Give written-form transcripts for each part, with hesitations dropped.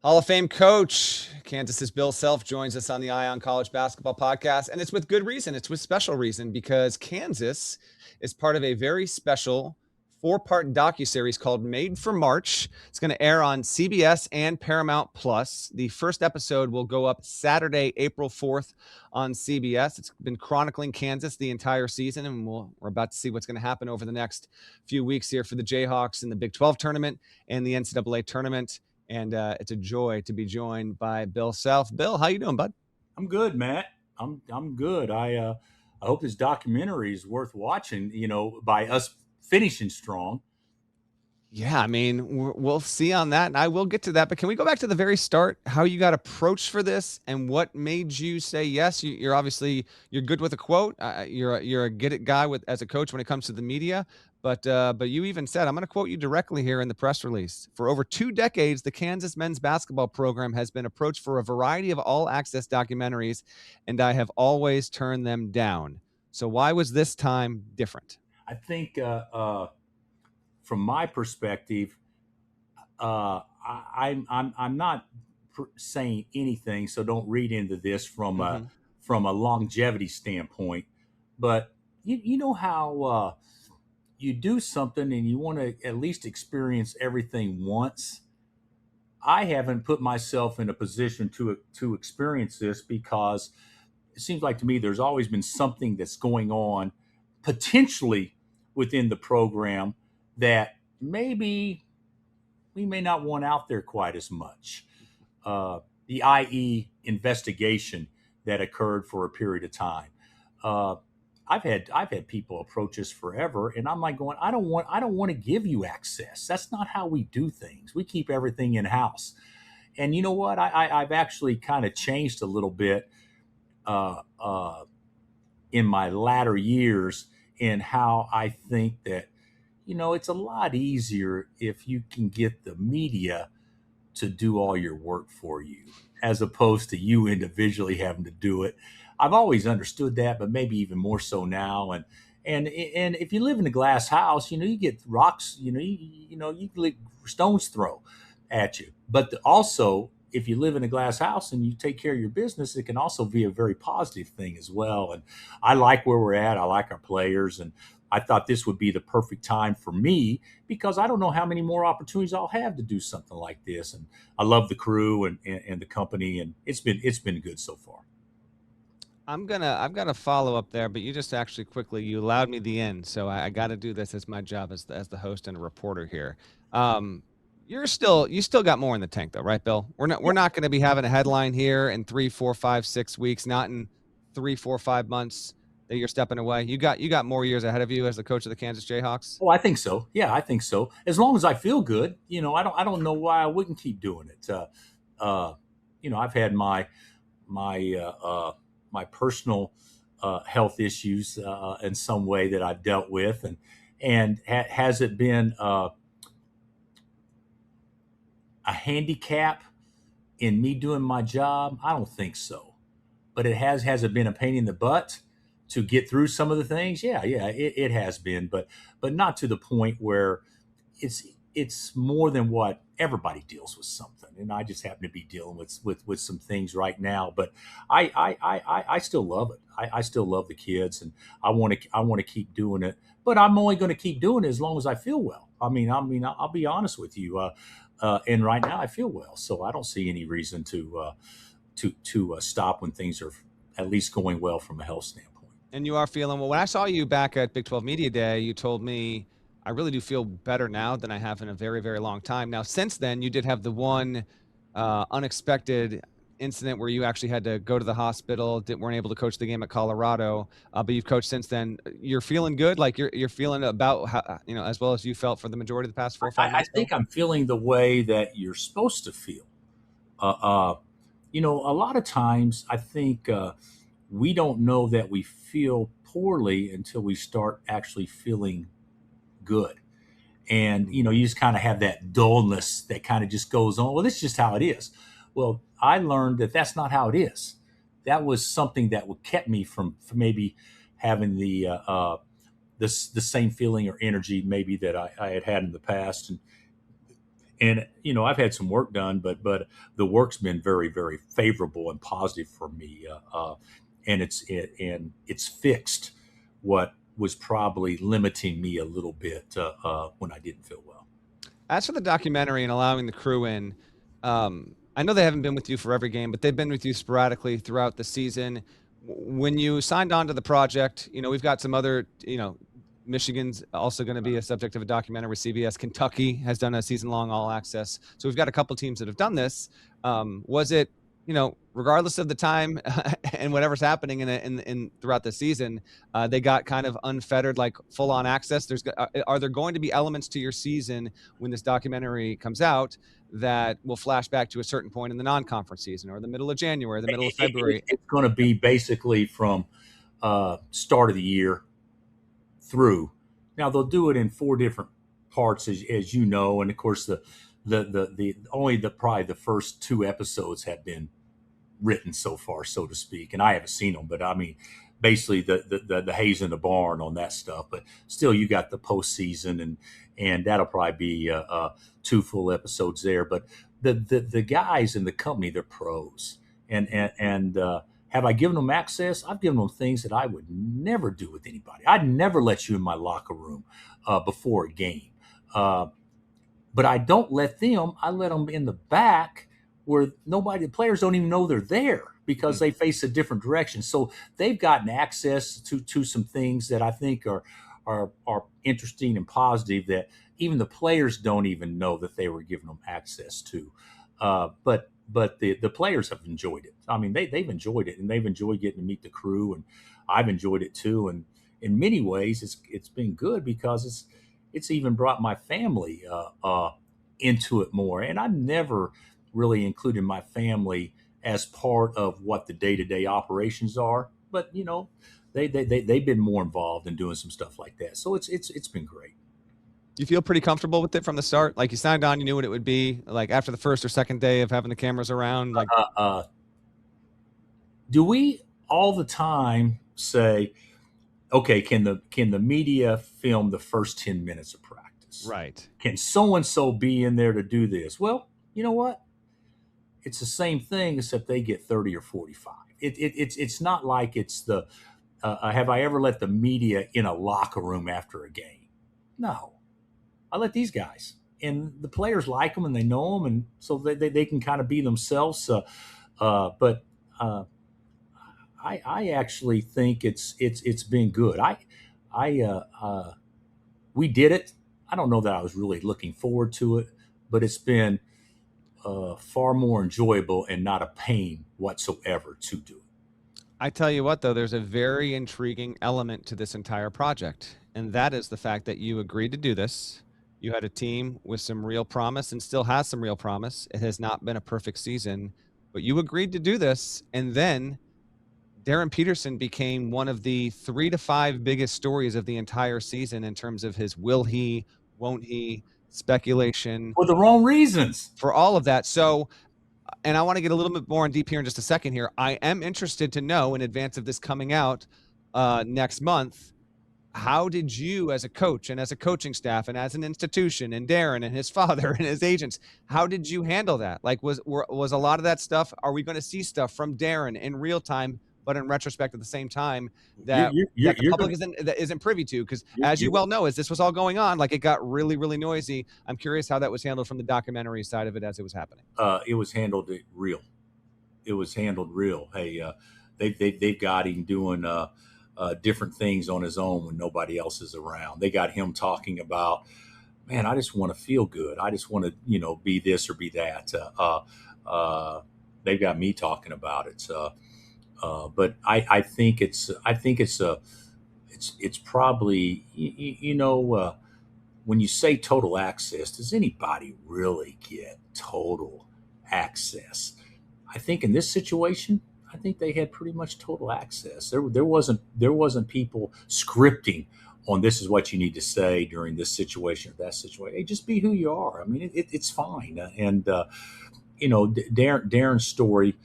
Hall of Fame coach, Kansas's Bill Self joins us on the Eye on College Basketball podcast, and it's with good reason. It's with special reason because Kansas is part of a very special four-part docuseries called Made for March. It's going to air on CBS and Paramount Plus. The first episode will go up Saturday, April 4th on CBS. It's been chronicling Kansas the entire season, and we're about to see what's going to happen over the next few weeks here for the Jayhawks in the Big 12 tournament and the NCAA tournament. And it's a joy to be joined by Bill Self. Bill, how you doing, bud? I'm good, Matt. I'm good. I hope this documentary is worth watching. By us finishing strong. Yeah, I mean, we'll see on that, and I will get to that. But can we go back to the very start? How you got approached for this, and what made you say yes? You're obviously good with a quote. You're a get it guy as a coach when it comes to the media. But you even said, I'm going to quote you directly here in the press release. For over 2 decades, the Kansas men's basketball program has been approached for a variety of all-access documentaries, and I have always turned them down. So why was this time different? I think from my perspective, I'm not saying anything, so don't read into this from a longevity standpoint. But you know how you do something and you want to at least experience everything once. I haven't put myself in a position to experience this because it seems like to me there's always been something that's going on potentially within the program that maybe we may not want out there quite as much. The IE investigation that occurred for a period of time. I've had people approach us forever, and I'm like going, I don't want to give you access. That's not how we do things. We keep everything in house. And you know what? I've actually kind of changed a little bit in my latter years in how I think that it's a lot easier if you can get the media to do all your work for you, as opposed to you individually having to do it. I've always understood that, but maybe even more so now. And if you live in a glass house, you get rocks, you get stones thrown at you. But also, if you live in a glass house and you take care of your business, it can also be a very positive thing as well. And I like where we're at. I like our players, and I thought this would be the perfect time for me because I don't know how many more opportunities I'll have to do something like this. And I love the crew and the company, and it's been good so far. I've got to follow up there, but you just actually quickly you allowed me the end, so I got to do this as my job as the host and a reporter here. You still got more in the tank though, right, Bill? We're not going to be having a headline here in 3, 4, 5, 6 weeks, not in 3, 4, 5 months that you're stepping away. You got more years ahead of you as the coach of the Kansas Jayhawks. Oh, I think so. Yeah, I think so. As long as I feel good, I don't know why I wouldn't keep doing it. I've had my personal health issues in some way that I've dealt with, and has it been a handicap in me doing my job? I don't think so. But has it been a pain in the butt to get through some of the things? Yeah, it has been, but not to the point where it's more than what everybody deals with something, and I just happen to be dealing with some things right now. But I still love it. I still love the kids, and I want to keep doing it. But I'm only going to keep doing it as long as I feel well. I mean, I'll be honest with you. And right now I feel well, so I don't see any reason to stop when things are at least going well from a health standpoint. And you are feeling well. When I saw you back at Big 12 Media Day, you told me I really do feel better now than I have in a very, very long time. Now, since then, you did have the one unexpected incident where you actually had to go to the hospital, weren't able to coach the game at Colorado, but you've coached since then. You're feeling good? Like you're feeling about how, as well as you felt for the majority of the past 4 or 5 I months? think I'm feeling the way that you're supposed to feel. A lot of times I think we don't know that we feel poorly until we start actually feeling good. And, you just kind of have that dullness that kind of just goes on. Well, this is just how it is. Well, I learned that that's not how it is. That was something that kept me from maybe having the same feeling or energy maybe that I had in the past. And I've had some work done, but the work's been very, very favorable and positive for me, and it's fixed what was probably limiting me a little bit when I didn't feel well. As for the documentary and allowing the crew in, I know they haven't been with you for every game, but they've been with you sporadically throughout the season. When you signed on to the project, we've got some other, Michigan's also going to be a subject of a documentary with CBS. Kentucky has done a season-long all access. So we've got a couple teams that have done this. Was it, regardless of the time and whatever's happening in throughout the season, they got kind of unfettered, like full-on access? Are there going to be elements to your season when this documentary comes out that will flash back to a certain point in the non-conference season, or the middle of January, the middle of February? It's going to be basically from start of the year through. Now they'll do it in 4 different parts, as you know, and of course the probably the first 2 episodes have been written so far, so to speak, and I haven't seen them, but I mean, basically the haze in the barn on that stuff. But still, you got the postseason, and that'll probably be 2 full episodes there. But the guys in the company, they're pros, and have I given them access? I've given them things that I would never do with anybody. I'd never let you in my locker room before a game. But I don't let them. I let them in the back where the players don't even know they're there because they face a different direction. So they've gotten access to some things that I think are interesting and positive that even the players don't even know that they were giving them access to. But the players have enjoyed it. I mean, they've enjoyed it, and they've enjoyed getting to meet the crew, and I've enjoyed it too. And in many ways, it's been good because it's even brought my family into it more. And I've never really included my family as part of what the day-to-day operations are, but they've been more involved in doing some stuff like that. So it's been great. You feel pretty comfortable with it from the start? Like, you signed on, you knew what it would be, like after the first or second day of having the cameras around? Like, do we all the time say, okay, can the media film the first 10 minutes of practice? Right. Can so-and-so be in there to do this? Well, you know what? It's the same thing, except they get 30 or 45. It's not like it's the have I ever let the media in a locker room after a game? No. I let these guys, and the players like them, and they know them, and so they can kind of be themselves. But I actually think it's been good. We did it. I don't know that I was really looking forward to it, but it's been far more enjoyable and not a pain whatsoever to do it. I tell you what, though, there's a very intriguing element to this entire project, and that is the fact that you agreed to do this. You had a team with some real promise and still has some real promise. It has not been a perfect season, but you agreed to do this. And then Darryn Peterson became one of the 3 to 5 biggest stories of the entire season in terms of his will he, won't he, speculation. For the wrong reasons. For all of that. So, and I want to get a little bit more in deep here in just a second here. I am interested to know, in advance of this coming out next month, how did you, as a coach and as a coaching staff and as an institution, and Darryn and his father and his agents, how did you handle that? Like, was a lot of that stuff, are we going to see stuff from Darryn in real time, but in retrospect at the same time that the public isn't privy to? Because as you well know, as this was all going on, like, it got really, really noisy. I'm curious how that was handled from the documentary side of it as it was happening. It was handled real. It was handled real. Hey, they've got him doing different things on his own when nobody else is around. They got him talking about, man, I just want to feel good. I just want to, be this or be that. They've got me talking about it. But I think it's probably, when you say total access, does anybody really get total access? I think in this situation, I think they had pretty much total access. There wasn't people scripting on this is what you need to say during this situation or that situation. Hey, just be who you are. I mean, it's fine. And Darryn's story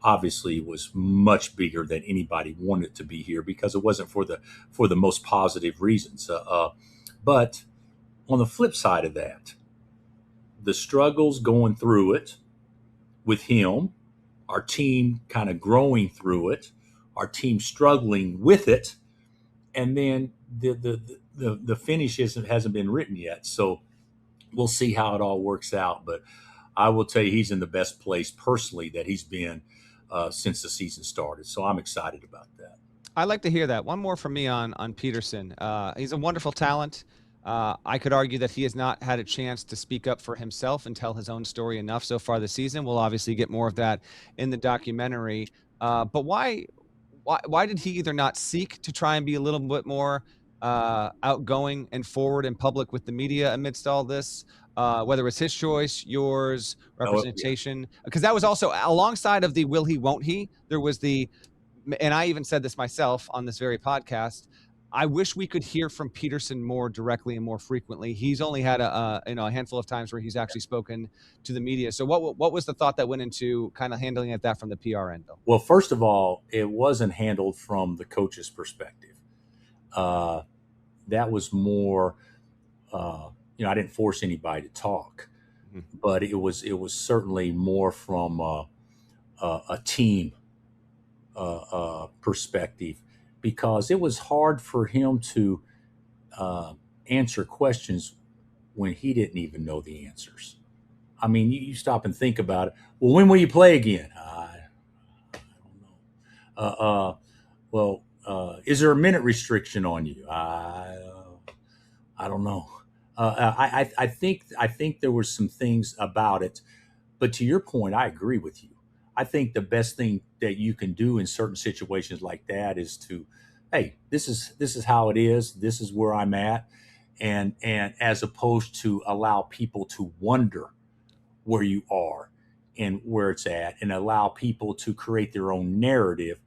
obviously was much bigger than anybody wanted to be here because it wasn't for the most positive reasons. But on the flip side of that, the struggles going through it with him, our team kind of growing through it, our team struggling with it, and then the finish hasn't been written yet. So we'll see how it all works out. But I will tell you, he's in the best place personally that he's been since the season started. So I'm excited about that. I like to hear that. One more from me on Peterson. He's a wonderful talent. I could argue that he has not had a chance to speak up for himself and tell his own story enough so far this season. We'll obviously get more of that in the documentary. But why did he either not seek to try and be a little bit more outgoing and forward in public with the media amidst all this? Whether it's his choice, yours, representation, because that was also alongside of the will he, won't he, there was the, and I even said this myself on this very podcast, I wish we could hear from Peterson more directly and more frequently. He's only had a handful of times where he's actually spoken to the media. So what was the thought that went into kind of handling that from the PR end, Bill? Well, first of all, it wasn't handled from the coach's perspective. That was more, I didn't force anybody to talk, but it was certainly more from a team perspective, because it was hard for him to answer questions when he didn't even know the answers. I mean, you stop and think about it. Well, when will you play again? I don't know. Is there a minute restriction on you? I don't know. I think there were some things about it, but to your point, I agree with you. I think the best thing that you can do in certain situations like that is to, hey, this is how it is. This is where I'm at, and as opposed to allow people to wonder where you are and where it's at, and allow people to create their own narrative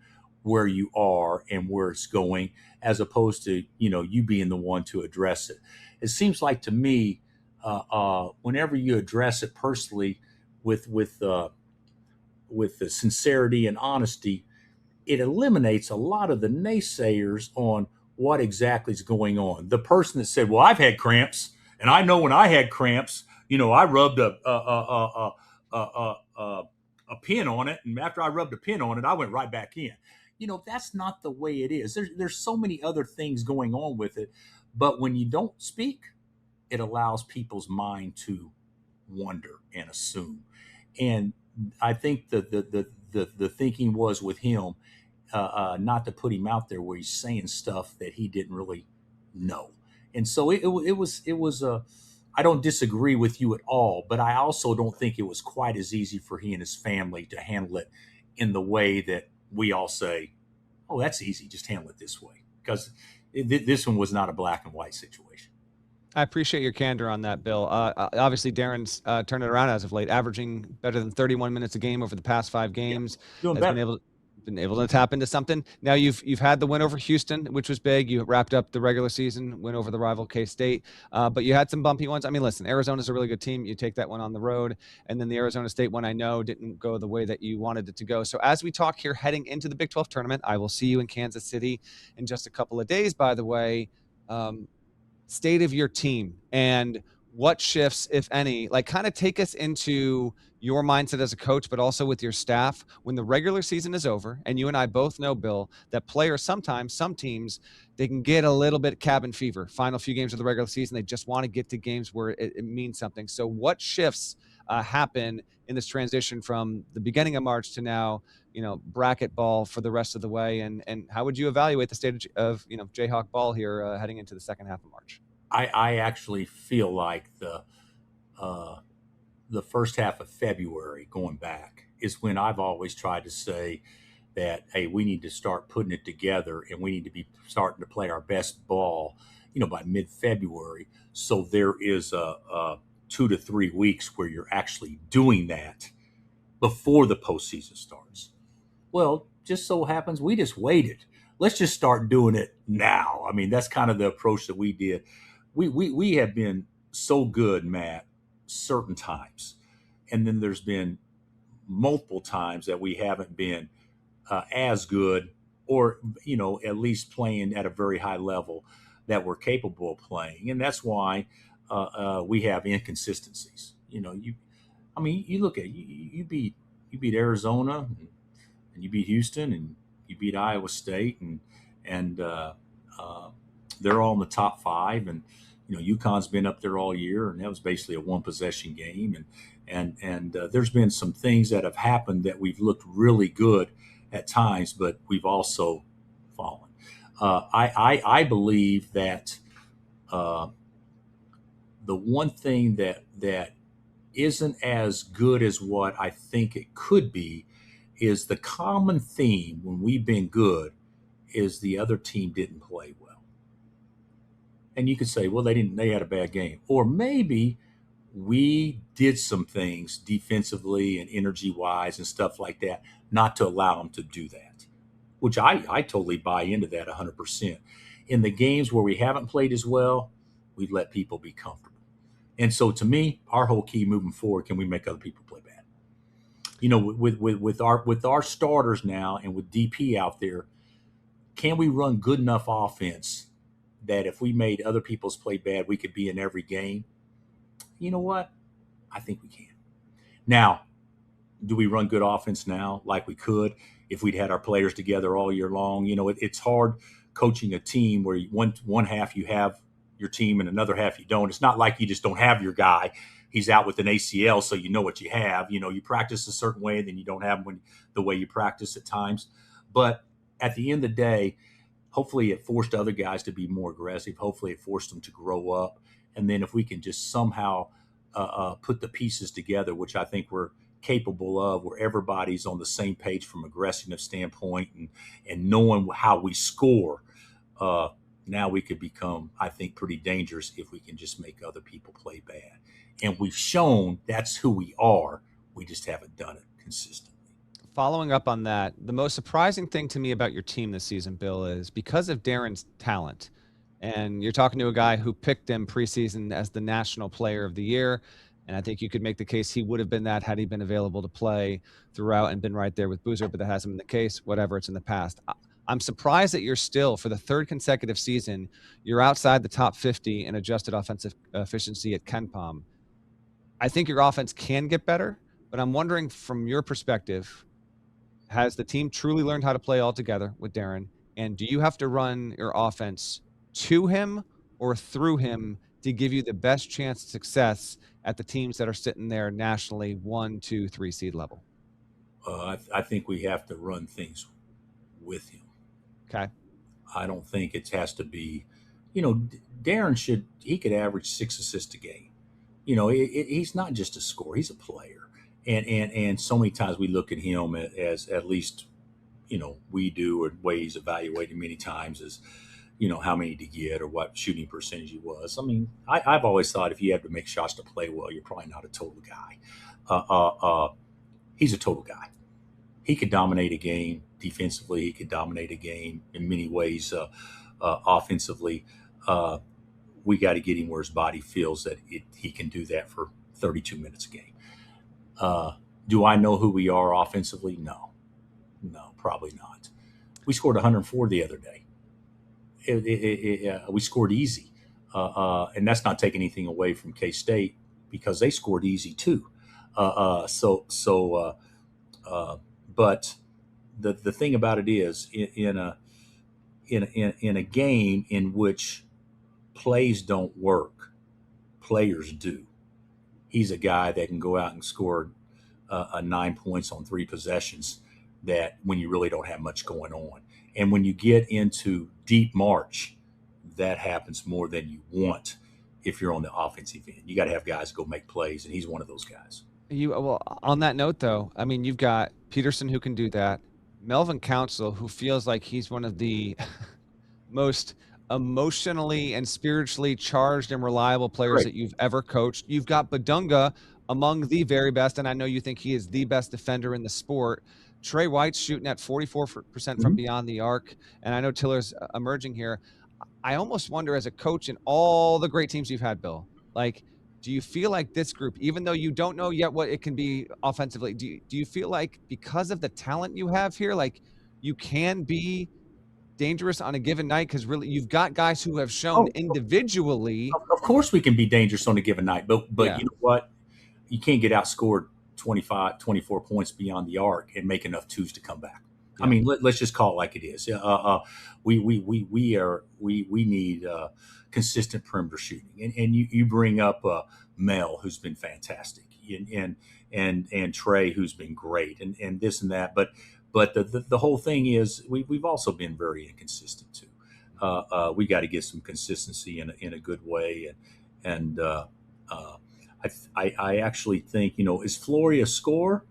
where you are and where it's going, as opposed to you being the one to address it. It seems like to me, whenever you address it personally with the sincerity and honesty, it eliminates a lot of the naysayers on what exactly is going on. The person that said, "Well, I've had cramps, and I know when I had cramps, I rubbed a pin on it, and after I rubbed a pin on it, I went right back in." That's not the way it is. There's so many other things going on with it, but when you don't speak, it allows people's mind to wonder and assume. And I think the thinking was with him, not to put him out there where he's saying stuff that he didn't really know. And so it was I don't disagree with you at all, but I also don't think it was quite as easy for he and his family to handle it in the way that we all say, "Oh, that's easy, just handle it this way," because this one was not a black and white situation. I appreciate your candor on that, Bill. Obviously, Darryn's turned it around as of late, averaging better than 31 minutes a game over the past 5 games. Yeah, doing has better. been able to tap into something. Now you've had the win over Houston, which was big. You wrapped up the regular season, win over the rival K-State, but you had some bumpy ones. I mean, listen, Arizona's a really good team. You take that one on the road, and then the Arizona State one I know didn't go the way that you wanted it to go. So as we talk here heading into the Big 12 tournament, I will see you in Kansas City in just a couple of days, by the way. State of your team and what shifts, if any, like kind of take us into your mindset as a coach, but also with your staff when the regular season is over. And you and I both know, Bill, that players sometimes, some teams, they can get a little bit cabin fever. Final few games of the regular season, they just want to get to games where it means something. So what shifts happen in this transition from the beginning of March to now, bracket ball for the rest of the way? And how would you evaluate the state of Jayhawk ball here heading into the second half of March? I actually feel like the first half of February, going back, is when I've always tried to say that, hey, we need to start putting it together, and we need to be starting to play our best ball, by mid-February. So there is a 2 to 3 weeks where you're actually doing that before the postseason starts. Well, just so happens we just waited. Let's just start doing it now. I mean, that's kind of the approach that we did. We have been so good, Matt, certain times, and then there's been multiple times that we haven't been as good, or at least playing at a very high level that we're capable of playing, and that's why we have inconsistencies. You look at you beat Arizona, and you beat Houston, and you beat Iowa State, and they're all in the top five, and UConn's been up there all year, and that was basically a one possession game, and there's been some things that have happened that we've looked really good at times, but we've also fallen. I believe that the one thing that isn't as good as what I think it could be is the common theme when we've been good is the other team didn't play well. And you could say, well, they had a bad game. Or maybe we did some things defensively and energy wise and stuff like that, not to allow them to do that, which I totally buy into that 100%. In the games where we haven't played as well, we've let people be comfortable. And so to me, our whole key moving forward, can we make other people play bad? With our starters now and with DP out there, can we run good enough offense that if we made other people's play bad, we could be in every game? You know what? I think we can. Now, do we run good offense now like we could if we'd had our players together all year long? It's hard coaching a team where one half you have your team and another half you don't. It's not like you just don't have your guy. He's out with an ACL, so you know what you have. You practice a certain way, and then you don't have him the way you practice at times. But at the end of the day, hopefully it forced other guys to be more aggressive. Hopefully it forced them to grow up. And then if we can just somehow put the pieces together, which I think we're capable of, where everybody's on the same page from aggressiveness standpoint and knowing how we score, now we could become, I think, pretty dangerous if we can just make other people play bad. And we've shown that's who we are. We just haven't done it consistently. Following up on that, the most surprising thing to me about your team this season, Bill, is because of Darryn's talent. And you're talking to a guy who picked him preseason as the National Player of the Year. And I think you could make the case he would have been that had he been available to play throughout and been right there with Boozer, but that hasn't been the case. Whatever, it's in the past. I'm surprised that you're still, for the third consecutive season, you're outside the top 50 in adjusted offensive efficiency at KenPom. I think your offense can get better, but I'm wondering from your perspective, has the team truly learned how to play all together with Darryn? And do you have to run your offense to him or through him to give you the best chance of success at the teams that are sitting there nationally 1, 2, 3 seed level? I think we have to run things with him. Okay. I don't think it has to be, Darryn he could average 6 assists a game. He's not just a scorer, he's a player. And so many times we look at him as at least, we do, or ways evaluated many times as, how many to get or what shooting percentage he was. I mean, I've always thought if you have to make shots to play well, you're probably not a total guy. He's a total guy. He could dominate a game defensively. He could dominate a game in many ways offensively. We got to get him where his body feels that he can do that for 32 minutes a game. Do I know who we are offensively? No, probably not. We scored 104 the other day. We scored easy. And that's not taking anything away from K-State because they scored easy too. But the thing about it is in a game in which plays don't work, players do. He's a guy that can go out and score 9 points on 3 possessions that when you really don't have much going on. And when you get into deep March, that happens more than you want if you're on the offensive end. You got to have guys go make plays, and he's one of those guys. Well, on that note, though, I mean, you've got Peterson who can do that. Melvin Council, who feels like he's one of the most emotionally and spiritually charged and reliable players that you've ever coached. You've got Badunga, among the very best, and I know you think he is the best defender in the sport. Trey White's shooting at 44% from beyond the arc, and I know Tiller's emerging here. I almost wonder, as a coach in all the great teams you've had, Bill, do you feel like this group, even though you don't know yet what it can be offensively, do you feel like because of the talent you have here, you can be dangerous on a given night? Because really, you've got guys who have shown individually. Of course we can be dangerous on a given night, but you know what? you can't get outscored 25, 24 points beyond the arc and make enough twos to come back. Yeah. I mean, let's just call it like it is. We need consistent perimeter shooting, and you bring up Mel, who's been fantastic, and Trey, who's been great, and this and that. But the whole thing is we've also been very inconsistent too. We got to get some consistency in a good way, and I actually think, is Flory a scorer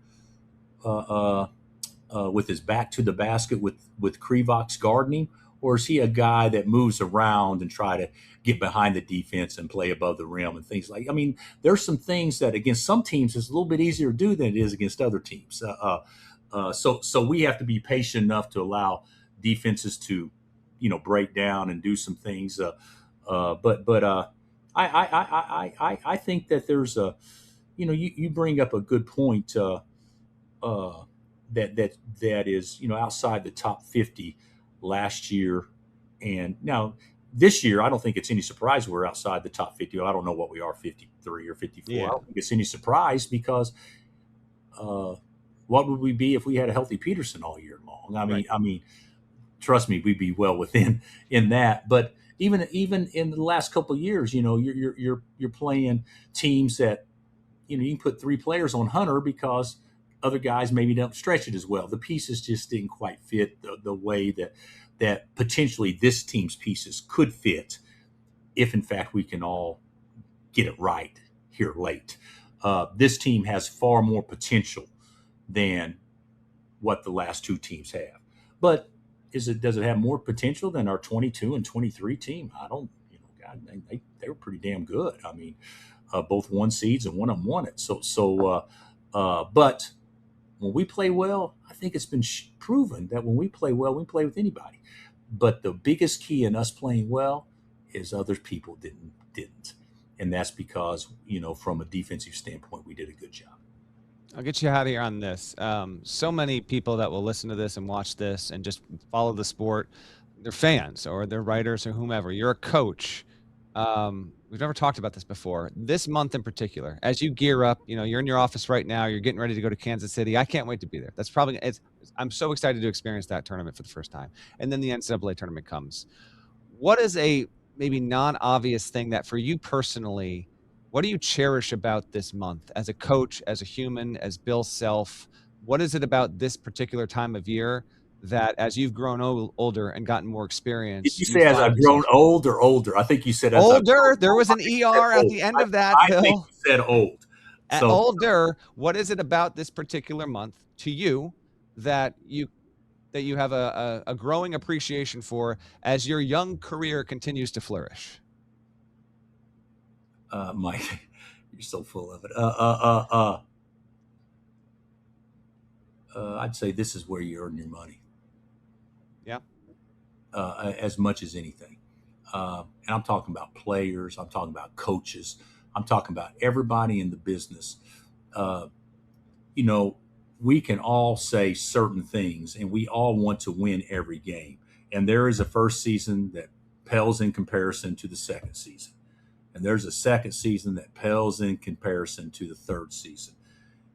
with his back to the basket with Krivox guarding him, or is he a guy that moves around and try to get behind the defense and play above the rim and things like? I mean, there's some things that against some teams it's a little bit easier to do than it is against other teams. So we have to be patient enough to allow defenses to, break down and do some things. But I think that there's a, you bring up a good point that is, outside the top 50 last year, and now this year I don't think it's any surprise we're outside the top 50. I don't know what we are, 53 or 54. Yeah. I don't think it's any surprise because what would we be if we had a healthy Peterson all year long? I mean, trust me, we'd be well within in that. But even in the last couple of years, you're playing teams that, you can put 3 players on Hunter because other guys maybe don't stretch it as well. The pieces just didn't quite fit the way that potentially this team's pieces could fit if, in fact, we can all get it right here late. This team has far more potential than what the last 2 teams have. But does it have more potential than our 22 and 23 team? I don't, God, they were pretty damn good. I mean, both 1 seeds and one of them won it. But when we play well, I think it's been proven that when we play well, we play with anybody. But the biggest key in us playing well is other people didn't. And that's because, from a defensive standpoint, we did a good job. I'll get you out of here on this. So many people that will listen to this and watch this and just follow the sport, they're fans or they're writers or whomever. You're a coach. We've never talked about this before. This month in particular, as you gear up, you're in your office right now, you're getting ready to go to Kansas City. I can't wait to be there. I'm so excited to experience that tournament for the first time. And then the NCAA tournament comes. What is a maybe non-obvious thing that for you personally, what do you cherish about this month as a coach, as a human, as Bill Self? What is it about this particular time of year that as you've grown older and gotten more experience? Did you say as I've grown old or older? I think you said as older. There was an ER at the end of that, Bill. I think you said old. So, older, what is it about this particular month to you that you have a growing appreciation for as your young career continues to flourish? Mike, you're so full of it. I'd say this is where you earn your money. Yeah. As much as anything. And I'm talking about players. I'm talking about coaches. I'm talking about everybody in the business. We can all say certain things and we all want to win every game. And there is a first season that pales in comparison to the second season. And there's a second season that pales in comparison to the third season.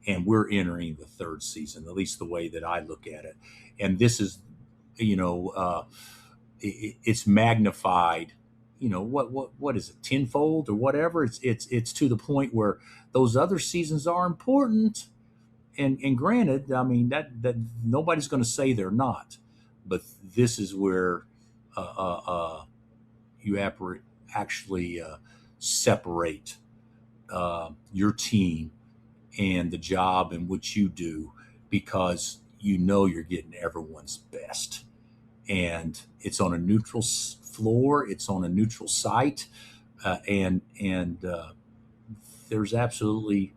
And we're entering the third season, at least the way that I look at it. And this is, it's magnified, what is it, tenfold or whatever. It's to the point where those other seasons are important. And granted, I mean, that nobody's going to say they're not. But this is where you actually separate your team and the job in which you do, because you're getting everyone's best, and it's on a neutral floor, it's on a neutral site, and there's absolutely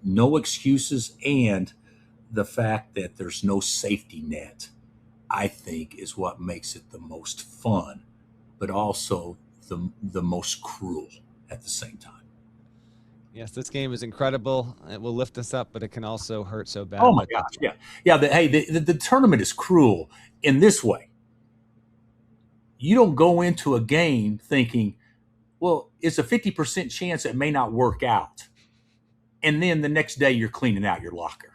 no excuses, and the fact that there's no safety net, I think, is what makes it the most fun, but also the most cruel at the same time. Yes, this game is incredible. It will lift us up, but it can also hurt so bad. Oh my gosh, yeah. The tournament is cruel in this way. You don't go into a game thinking, Well, it's a 50% chance it may not work out. And then the next day you're cleaning out your locker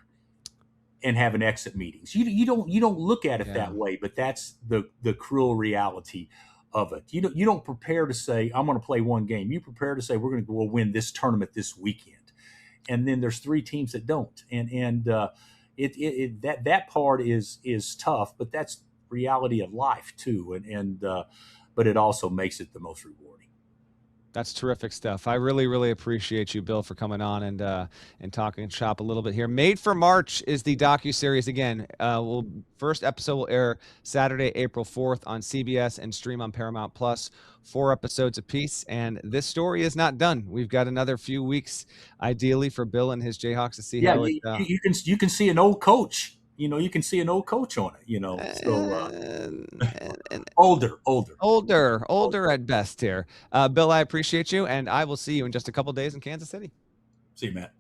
and having exit meetings. You don't look at it that way, but that's the cruel reality of it. You don't prepare to say, I'm going to play one game. You prepare to say, we're going to go win this tournament this weekend. And then there's 3 teams that don't. And that part is tough, but that's reality of life too. But it also makes it the most rewarding. That's terrific stuff. I really, really appreciate you, Bill, for coming on and talking shop a little bit here. Made for March is the docuseries. Again, first episode will air Saturday, April 4th on CBS and stream on Paramount Plus. 4 episodes apiece, and this story is not done. We've got another few weeks, ideally, for Bill and his Jayhawks to see how it. You can see an old coach. You can see an old coach on it. So older at best here. Bill, I appreciate you, and I will see you in just a couple days in Kansas City. See you, Matt.